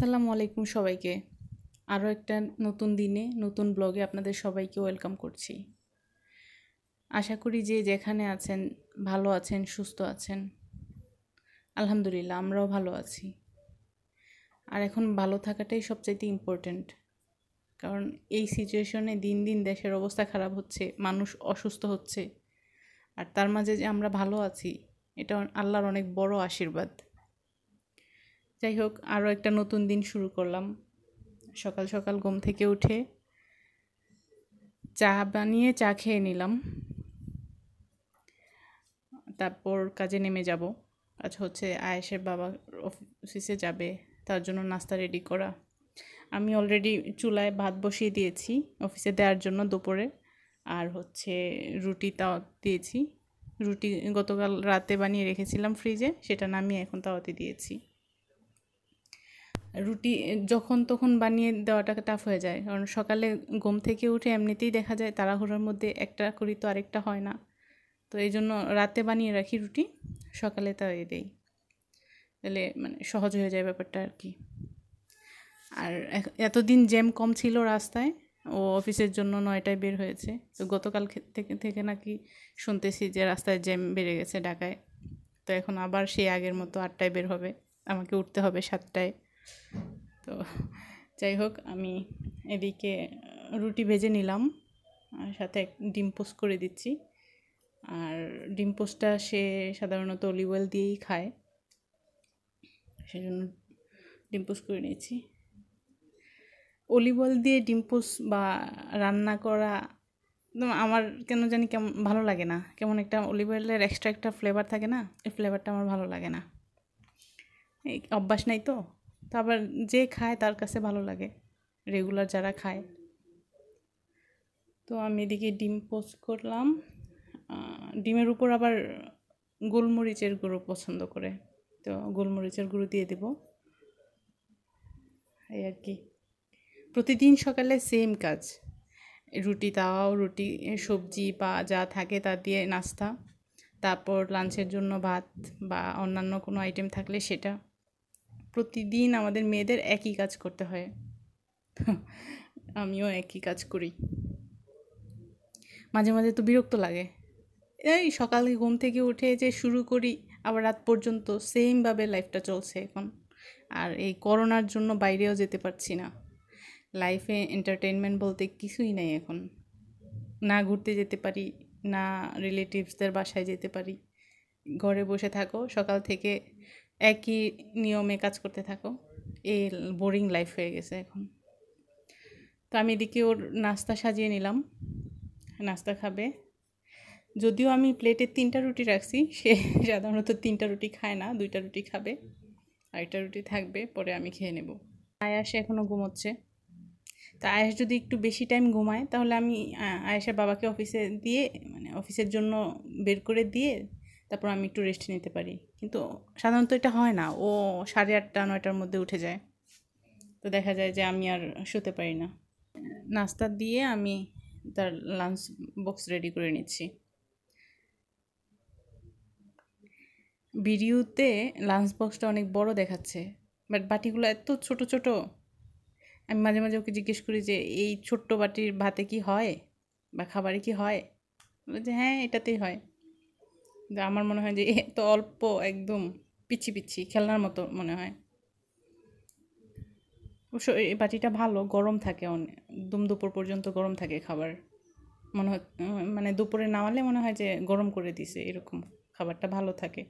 আসসালামু আলাইকুম সবাইকে। আরও একটা নতুন দিনে নতুন ব্লগে আপনাদের সবাইকে ওয়েলকাম করছি। আশা করি যে যেখানে আছেন ভালো আছেন, সুস্থ আছেন। আলহামদুলিল্লাহ আমরাও ভালো আছি। আর এখন ভালো থাকাটাই সবচাইতে ইম্পর্ট্যান্ট, কারণ এই সিচুয়েশনে দিন দিন দেশের অবস্থা খারাপ হচ্ছে, মানুষ অসুস্থ হচ্ছে। আর তার মাঝে যে আমরা ভালো আছি, এটা আল্লাহর অনেক বড় আশীর্বাদ। যাই হোক, আরও একটা নতুন দিন শুরু করলাম। সকাল সকাল ঘুম থেকে উঠে চা বানিয়ে চা খেয়ে নিলাম। তারপর কাজে নেমে যাব। আচ্ছা, হচ্ছে আয়েশের বাবা অফিসে যাবে, তার জন্য নাস্তা রেডি করা। আমি অলরেডি চুলায় ভাত বসিয়ে দিয়েছি অফিসে দেওয়ার জন্য দুপুরে। আর হচ্ছে রুটি তাও দিয়েছি। রুটি গতকাল রাতে বানিয়ে রেখেছিলাম ফ্রিজে, সেটা নামিয়ে এখন তাওয়াতে দিয়েছি। রুটি যখন তখন বানিয়ে দেওয়াটা টাফ হয়ে যায়, কারণ সকালে ঘুম থেকে উঠে এমনিতেই দেখা যায় তাড়াহুড়োর মধ্যে একটা করি তো আরেকটা হয় না। তো এই জন্য রাতে বানিয়ে রাখি রুটি, সকালে তাই দেই, তাহলে মানে সহজ হয়ে যায় ব্যাপারটা আর কি। আর এতদিন জ্যাম কম ছিল রাস্তায়, ও অফিসের জন্য 9টায় বের হয়েছে। তো গতকাল থেকে নাকি শুনতেছি যে রাস্তায় জ্যাম বেড়ে গেছে ঢাকায়। তো এখন আবার সেই আগের মতো 8টায় বের হবে, আমাকে উঠতে হবে 7টায়। তো যাই হোক, আমি এদিকে রুটি ভেজে নিলাম, আর সাথে ডিম পোস্ট করে দিচ্ছি। আর ডিম পোস্টটা সে সাধারণত অলিভ অয়েল দিয়েই খায়, সেজন্য ডিম পোস্ট করে নিয়েছি। অলিভ অয়েল দিয়ে ডিম পোস্ট বা রান্না করা আমার কেন জানি কেমন ভালো লাগে না। কেমন একটা অলিভ অয়েলের এক্সট্রা একটা ফ্লেভার থাকে না, এই ফ্লেভারটা আমার ভালো লাগে না। এই অভ্যাস নাই তো। আবার যে খায় তার কাছে ভালো লাগে, রেগুলার যারা খায়। তো আমি এদিকে ডিম পোস্ট করলাম। ডিমের উপর আবার গোলমরিচের গুঁড়ো পছন্দ করে, তো গোলমরিচের গুঁড়ো দিয়ে দেব, এই আর কি। প্রতিদিন সকালে সেম কাজ, রুটি তাওয়াও রুটি, সবজি বা যা থাকে তা দিয়ে নাস্তা, তারপর লাঞ্চের জন্য ভাত বা অন্যান্য কোনো আইটেম থাকলে সেটা। প্রতিদিন আমাদের মেয়েদের একই কাজ করতে হয়। আমিও একই কাজ করি। মাঝে মাঝে তো বিরক্ত লাগে, এই সকালে ঘুম থেকে উঠে যে শুরু করি, আবার রাত পর্যন্ত সেমভাবে লাইফটা চলছে এখন। আর এই করোনার জন্য বাইরেও যেতে পারছি না। লাইফে এন্টারটেনমেন্ট বলতে কিছুই নেই এখন। না ঘুরতে যেতে পারি, না রিলেটিভসদের বাসায় যেতে পারি। ঘরে বসে থাকো, সকাল থেকে একই নিয়মে কাজ করতে থাকো। এই বোরিং লাইফ হয়ে গেছে এখন। তো আমি এদিকে ওর নাস্তা সাজিয়ে নিলাম, নাস্তা খাবে। যদিও আমি প্লেটে 3টা রুটি রাখছি, সে সাধারণত 3টা রুটি খায় না, 2টা রুটি খাবে, আরেকটা রুটি থাকবে, পরে আমি খেয়ে নেব। আয়াস এখনও ঘুমোচ্ছে। তা আয়াস যদি একটু বেশি টাইম ঘুমায়, তাহলে আমি আয়াসের বাবাকে অফিসে দিয়ে, মানে অফিসের জন্য বের করে দিয়ে তারপর আমি একটু রেস্ট নিতে পারি। কিন্তু সাধারণত এটা হয় না, ও 8:30 9টার মধ্যে উঠে যায়। তো দেখা যায় যে আমি আর শুতে পারি না। নাস্তা দিয়ে আমি তার লাঞ্চ বক্স রেডি করে নিচ্ছি। ভিডিওতে লাঞ্চ বক্সটা অনেক বড় দেখাচ্ছে, বাট বাটিগুলো এত ছোট ছোট। আমি মাঝে মাঝে ওকে জিজ্ঞেস করি যে এই ছোট্ট বাটির ভাতে কি হয় বা খাবারে কি হয়, বলে যে হ্যাঁ এটাতেই হয়। আমার মনে হয় যে এত অল্প, একদম পিচ্ছি পিচ্ছি খেলনার মতো মনে হয়। অবশ্য এই বাটিটা ভালো, গরম থাকে অনেক, একদম দুপুর পর্যন্ত গরম থাকে খাবার। মনে হয় মানে দুপুরে নামালে মনে হয় যে গরম করে দিছে, এরকম খাবারটা ভালো থাকে।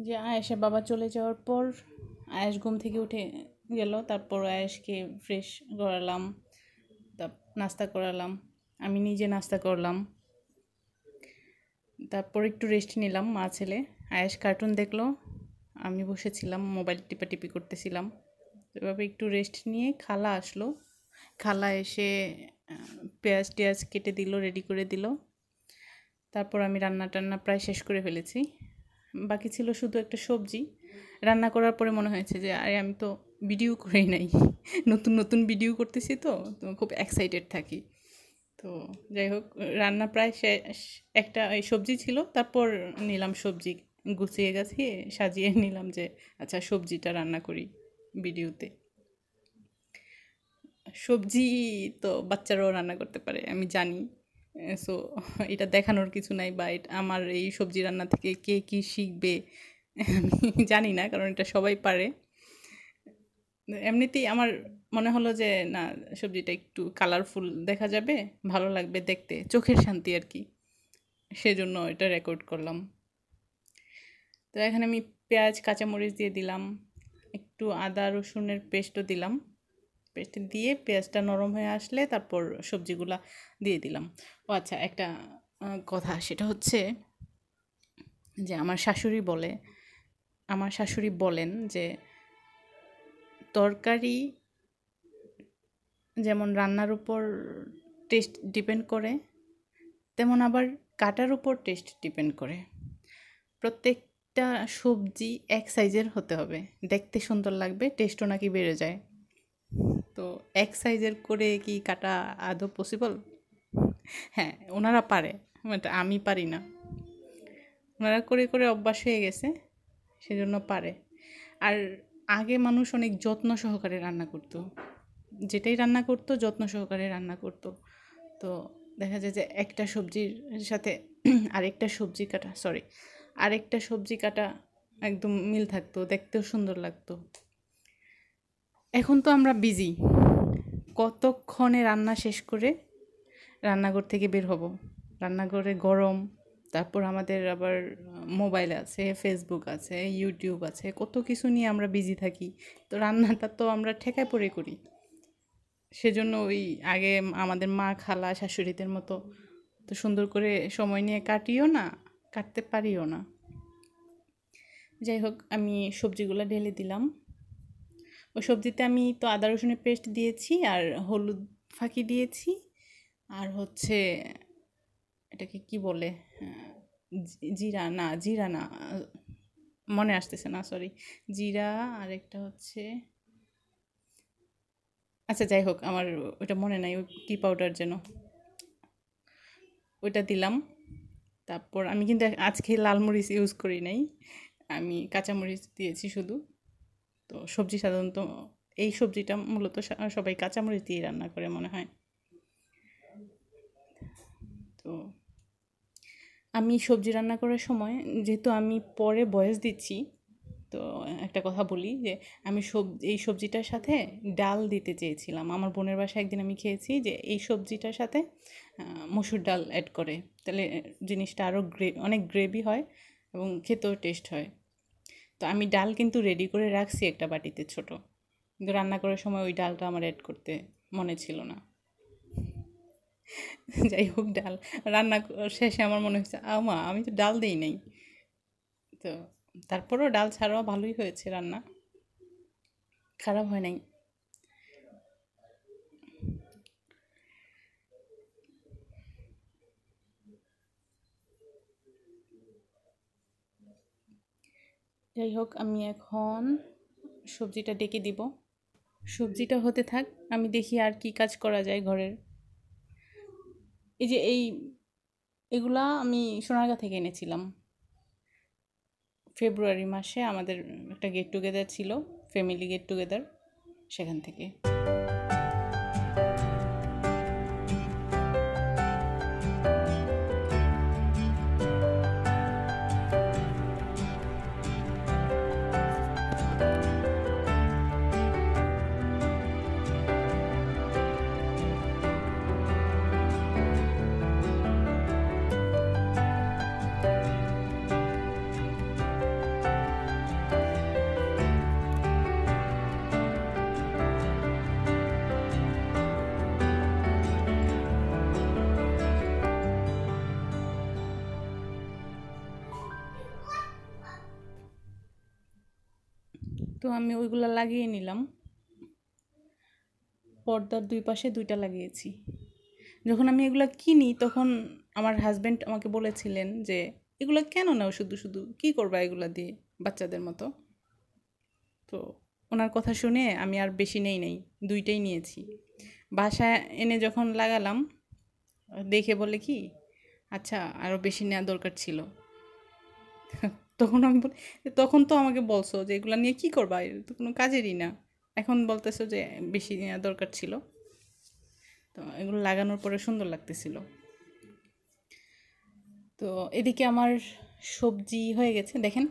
যে আয়েশের বাবা চলে যাওয়ার পর আয়েশ ঘুম থেকে উঠে গেল, তারপর আয়েশকে ফ্রেশ করালাম, নাস্তা করালাম, আমি নিজে নাস্তা করলাম, তারপর একটু রেস্ট নিলাম মা ছেলে। আয়েশ কার্টুন দেখলো, আমি বসেছিলাম মোবাইল টিপাটিপি করতেছিলাম। এভাবে একটু রেস্ট নিয়ে খালা আসলো, খালা এসে পেঁয়াজ টেয়াজ কেটে দিল, রেডি করে দিল। তারপর আমি রান্না টান্না প্রায় শেষ করে ফেলেছি, বাকি ছিল শুধু একটা সবজি। রান্না করার পরে মনে হয়েছে যে আরে আমি তো ভিডিও করেই নাই, নতুন নতুন ভিডিও করতেছি, তো খুব এক্সাইটেড থাকি। তো যাই হোক, রান্না প্রায় শেষ। একটা এই সবজি ছিল, তারপর নিলাম সবজি, গুছিয়ে গাছিয়ে সাজিয়ে নিলাম যে আচ্ছা সবজিটা রান্না করি ভিডিওতে। সবজি তো বাচ্চারাও রান্না করতে পারে আমি জানি, সো এটা দেখানোর কিছু নাই, বা আমার এই সবজি রান্না থেকে কে কী শিখবে আমি জানি না, কারণ এটা সবাই পারে। এমনিতেই আমার মনে হলো যে না, সবজিটা একটু কালারফুল দেখা যাবে, ভালো লাগবে দেখতে, চোখের শান্তি আর কি, সেজন্য এটা রেকর্ড করলাম। তো এখানে আমি পেঁয়াজ কাঁচামরিচ দিয়ে দিলাম, একটু আদা রসুনের পেস্টও দিলাম, পেস্ট দিয়ে পেঁয়াজটা নরম হয়ে আসলে তারপর সবজিগুলা দিয়ে দিলাম। ও আচ্ছা, একটা কথা, সেটা হচ্ছে যে আমার শাশুড়ি বলেন যে তরকারি যেমন রান্নার উপর টেস্ট ডিপেন্ড করে, তেমন আবার কাটার উপর টেস্ট ডিপেন্ড করে। প্রত্যেকটা সবজি এক সাইজের হতে হবে, দেখতে সুন্দর লাগবে, টেস্টও নাকি বেড়ে যায়। তো এক সাইজের করে কি কাটা আদৌ পসিবল? হ্যাঁ, ওনারা পারে, বাট আমি পারি না। ওনারা করে করে অভ্যাস হয়ে গেছে, সেজন্য পারে। আর আগে মানুষ অনেক যত্ন সহকারে রান্না করতো, যেটাই রান্না করতো যত্ন সহকারে রান্না করতো। তো দেখা যায় যে একটা সবজির সাথে আরেকটা সবজি কাটা একদম মিল থাকতো, দেখতেও সুন্দর লাগতো। এখন তো আমরা বিজি, কতক্ষণে রান্না শেষ করে রান্নাঘর থেকে বের হব, রান্নাঘরে গরম, তারপর আমাদের আবার মোবাইল আছে, ফেসবুক আছে, ইউটিউব আছে, কত কিছু নিয়ে আমরা বিজি থাকি। তো রান্নাটা তো আমরা ঠেকায় পড়ে করি, সেজন্য ওই আগে আমাদের মা খালা শাশুড়িদের মতো তো সুন্দর করে সময় নিয়ে কাটতে পারিও না। যাই হোক, আমি সবজিগুলো ঢেলে দিলাম। ওই সবজিতে আমি তো আদা রসুনের পেস্ট দিয়েছি, আর হলুদ ফাঁকি দিয়েছি, আর হচ্ছে এটাকে কি বলে, জিরা না, মনে আসতেছে না, সরি, জিরা, আর একটা হচ্ছে, আচ্ছা যাই হোক, আমার ওটা মনে নাই, ওই টি পাউডার যেন, ওইটা দিলাম। তারপর আমি কিন্তু আজকে লাল মরিচ ইউজ করি নাই, আমি কাঁচামরিচ দিয়েছি শুধু। তো সবজি সাধারণত এই সবজিটা মূলত সবাই কাঁচামরিচ দিয়ে রান্না করে মনে হয়। তো আমি সবজি রান্না করার সময়, যেহেতু আমি পরে ভয়েস দিচ্ছি, তো একটা কথা বলি যে আমি এই সবজিটার সাথে ডাল দিতে চেয়েছিলাম। আমার বোনের বাসায় একদিন আমি খেয়েছি যে এই সবজিটার সাথে মসুর ডাল অ্যাড করে, তাহলে জিনিসটা আরও অনেক গ্রেভি হয় এবং খেতেও টেস্ট হয়। তো আমি ডাল কিন্তু রেডি করে রাখছি একটা বাটিতে ছোট, কিন্তু রান্না করার সময় ওই ডালটা আমার অ্যাড করতে মনে ছিল না। যাই হোক, ডাল রান্না শেষে আমার মনে হচ্ছে মা আমি তো ডাল দিই নাই। তো তারপরেও ডাল ছাড়াও ভালোই হয়েছে রান্না, খারাপ হয় নাই। যাই হোক, আমি এখন সবজিটা ডেকে দিব, সবজিটা হতে থাক, আমি দেখি আর কি কাজ করা যায় ঘরের। এই যে এগুলা আমি সোনারগাঁ থেকে এনেছিলাম। ফেব্রুয়ারি মাসে আমাদের একটা গেট টুগেদার ছিল, ফ্যামিলি গেট টুগেদার, সেখান থেকে। তো আমি ওইগুলো লাগিয়ে নিলাম, পর্দার দুই পাশে দুইটা লাগিয়েছি। যখন আমি এগুলো কিনি তখন আমার হাজব্যান্ড আমাকে বলেছিলেন যে এগুলো কেন নাও, শুধু শুধু কী করবা এগুলো দিয়ে বাচ্চাদের মতো। তো ওনার কথা শুনে আমি আর বেশি নেই, দুইটাই নিয়েছি। বাসায় এনে যখন লাগালাম দেখে বলে কি, আচ্ছা আরও বেশি নেওয়া দরকার ছিল। তখন আমি বলি, তখন তো আমাকে বলছো যে এগুলো নিয়ে কী করবা, এর তো কোনো কাজেরই না, এখন বলতেছো যে বেশি নেওয়া দরকার ছিল। তো এগুলো লাগানোর পরে সুন্দর লাগতেছিল। তো এদিকে আমার সবজি হয়ে গেছে, দেখেন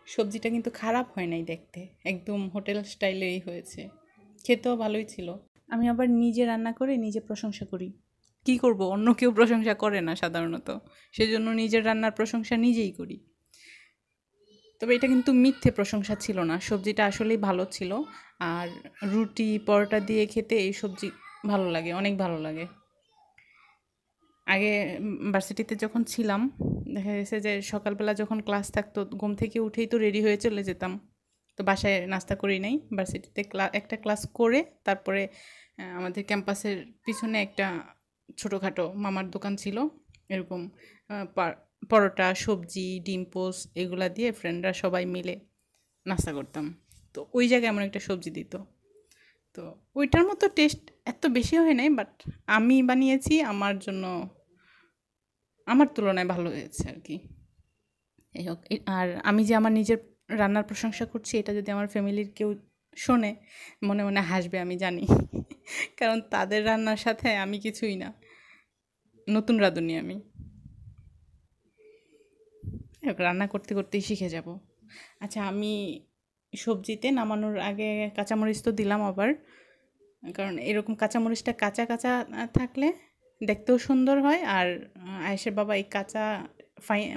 সবজিটা কিন্তু খারাপ হয় নাই দেখতে, একদম হোটেল স্টাইলেই হয়েছে, খেতেও ভালোই ছিল। আমি আবার নিজে রান্না করে নিজে প্রশংসা করি, কি করব, অন্য কেউ প্রশংসা করে না সাধারণত, সেজন্য নিজের রান্নার প্রশংসা নিজেই করি। তবে এটা কিন্তু মিথ্যে প্রশংসা ছিল না, সবজিটা আসলেই ভালো ছিল। আর রুটি পরোটা দিয়ে খেতে এই সবজি ভালো লাগে, অনেক ভালো লাগে। আগে ভার্সিটিতে যখন ছিলাম দেখা গেছে যে সকালবেলা যখন ক্লাস থাকতো ঘুম থেকে উঠেই তো রেডি হয়ে চলে যেতাম। তো বাসায় নাস্তা করি নাই, ভার্সিটিতে একটা ক্লাস করে তারপরে আমাদের ক্যাম্পাসের পিছনে একটা ছোটোখাটো মামার দোকান ছিল, এরকম পরোটা সবজি ডিম পোস্ট এগুলা দিয়ে ফ্রেন্ডরা সবাই মিলে নাস্তা করতাম। তো ওই জায়গায় এমন একটা সবজি দিত, তো ওইটার মতো টেস্ট এত বেশি হয় নাই, বাট আমি বানিয়েছি আমার জন্য, আমার তুলনায় ভালো হয়েছে আর কি। এই হোক, আর আমি যে আমার নিজের রান্নার প্রশংসা করছি এটা যদি আমার ফ্যামিলির কেউ শোনে মনে মনে হাসবে আমি জানি, কারণ তাদের রান্নার সাথে আমি কিছুই না, নতুন রাঁধুনি আমি। রান্না করতে করতেই শিখে যাব। আচ্ছা, আমি সবজিতে নামানোর আগে কাঁচামরিচ তো দিলাম আবার, কারণ এরকম কাঁচামরিচটা কাঁচা কাঁচা থাকলে দেখতেও সুন্দর হয়। আর আয়েশের বাবা এই কাঁচা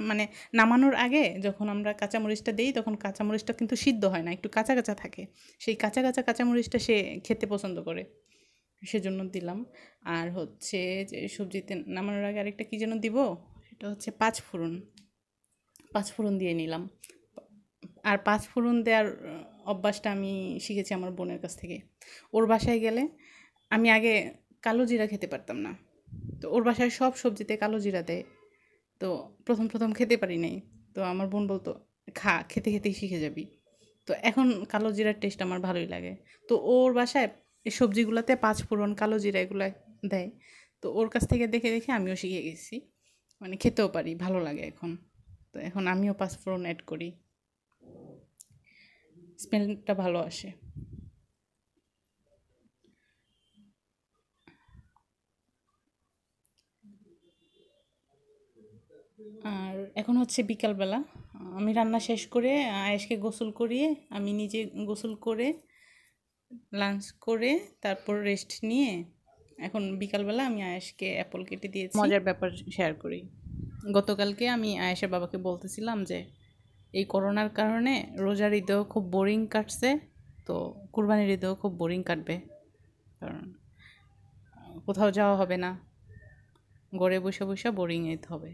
মানে নামানোর আগে যখন আমরা কাঁচামরিচটা দিই তখন কাঁচামরিচটা কিন্তু সিদ্ধ হয় না, একটু কাঁচা কাঁচা থাকে, সেই কাঁচা কাঁচা কাঁচামরিচটা সে খেতে পছন্দ করে, সেজন্য দিলাম। আর হচ্ছে যে সবজিতে নামানোর আগে আরেকটা কী যেন দিব, এটা হচ্ছে পাঁচফোড়ন দিয়ে নিলাম। আর পাঁচফোড়ন দেওয়ার অভ্যাসটা আমি শিখেছি আমার বোনের কাছ থেকে। ওর বাসায় গেলে আমি আগে কালো জিরা খেতে পারতাম না, তো ওর বাসায় সব সবজিতে কালো জিরা দেয়, তো প্রথম প্রথম খেতে পারি নাই। তো আমার বোন বলতো খেতে খেতেই শিখে যাবি। তো এখন কালো জিরার টেস্ট আমার ভালোই লাগে। তো ওর বাসায় এই সবজিগুলোতে পাঁচফোড়ন কালো জিরা এগুলো দেয়, তো ওর কাছ থেকে দেখে দেখে আমিও শিখে গেছি, মানে খেতেও পারি, ভালো লাগে এখন। তো এখন আমিও পাঁচফোড়ন অ্যাড করি, স্মেলটা ভালো আসে। আর এখন হচ্ছে বিকালবেলা, আমি রান্না শেষ করে আয়েশকে গোসল করিয়ে আমি নিজে গোসল করে লাঞ্চ করে তারপর রেস্ট নিয়ে এখন বিকালবেলা আমি আয়েশকে অ্যাপল কেটে দিয়েছি। মজার ব্যাপার শেয়ার করি, গতকালকে আমি আয়েশের বাবাকে বলতেছিলাম যে এই করোনার কারণে রোজার ঈদেও খুব বোরিং কাটছে, তো কুরবানির ঈদেও খুব বোরিং কাটবে, কারণ কোথাও যাওয়া হবে না, ঘরে বসে বসে বোরিং ঈদ হবে।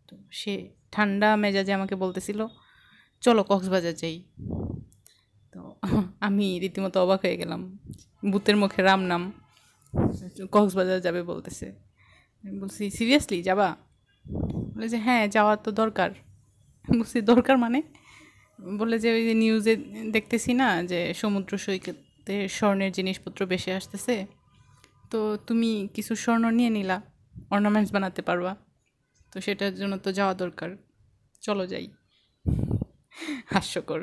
তো সে ঠান্ডা মেজাজে আমাকে বলতেছিল চলো কক্সবাজার যাই। তো আমি রীতিমতো অবাক হয়ে গেলাম, ভূতের মুখে রাম নাম, কক্সবাজার যাবে বলতেছে। আমি বলছি সিরিয়াসলি যাবা? বলে যে হ্যাঁ যাওয়া তো দরকার। বলছি দরকার মানে? বলে যে ওই যে নিউজে দেখতেছি না যে সমুদ্র সৈকতে স্বর্ণের জিনিসপত্র বেশি আসতেছে, তো তুমি কিছু স্বর্ণ নিয়ে নিলা, অর্নামেন্টস বানাতে পারবা, তো সেটার জন্য তো যাওয়া দরকার, চলো যাই। হাস্যকর।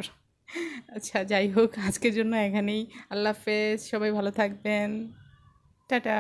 আচ্ছা যাই হোক, আজকের জন্য এখানেই, আল্লাহ হাফেজ, সবাই ভালো থাকবেন, টাটা।